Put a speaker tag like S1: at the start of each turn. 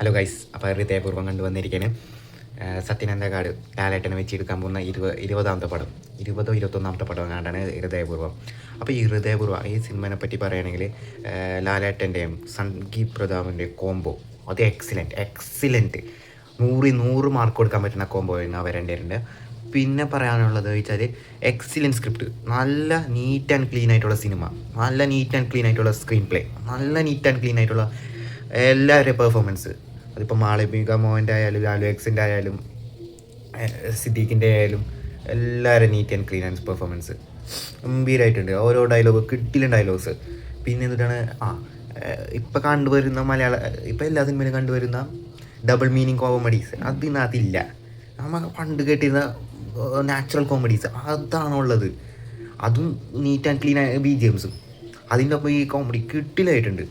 S1: Hello guys, അപ്പോൾ ഹൃദയപൂർവ്വം കണ്ടുവന്നിരിക്കുകയാണ് സത്യനന്ദകാട് ലാലേട്ടനെ വെച്ചെടുക്കാൻ പോകുന്ന 20ാമത്തെ പടം, 21ാമത്തെ പടം കണ്ടാണ് ഹൃദയപൂർവ്വം. അപ്പോൾ ഈ ഹൃദയപൂർവ്വം ഈ സിനിമനെ പറ്റി പറയുകയാണെങ്കിൽ ലാലേട്ടൻ്റെയും സംഗീത് പ്രതാപിൻ്റെയും കോംബോ അത് എക്സലൻറ്റ് 100 മാർക്ക് കൊടുക്കാൻ പറ്റുന്ന കോംബോ വരേണ്ടതുണ്ട്. പിന്നെ പറയാനുള്ളത് വെച്ചാൽ എക്സലൻറ്റ് സ്ക്രിപ്റ്റ്, നല്ല നീറ്റ് ആൻഡ് ക്ലീൻ ആയിട്ടുള്ള സിനിമ, നല്ല നീറ്റ് ആൻഡ് ക്ലീൻ ആയിട്ടുള്ള സ്ക്രീൻ പ്ലേ, നല്ല നീറ്റ് ആൻഡ് ക്ലീൻ ആയിട്ടുള്ള എല്ലാവരുടെയും പെർഫോമൻസ്. അതിപ്പോൾ മാളവിക മോഹൻ്റെ ആയാലും ലാലു എക്സിൻ്റെ ആയാലും സിദ്ദീഖിൻ്റെ ആയാലും എല്ലാവരും neat and clean and performance ഗംഭീരമായിട്ടുണ്ട്. ഓരോ ഡയലോഗ് കിട്ടില്ല ഡയലോഗ്സ്. പിന്നെ എന്നിട്ടാണ് ഇപ്പം കണ്ടുവരുന്ന ഇപ്പം എല്ലാ സിനിമയിലും കണ്ടുവരുന്ന ഡബിൾ മീനിങ് കോമഡീസ് അതിനകത്തില്ല. നമ്മൾ പണ്ട് കേട്ടിരുന്ന നാച്ചുറൽ കോമഡീസ് അതാണുള്ളത്. അതും നീറ്റ് ആൻഡ് ക്ലീൻ ആയ BGMs. അതിൻ്റെ ഒപ്പം ഈ കോമഡി കിട്ടിലായിട്ടുണ്ട്.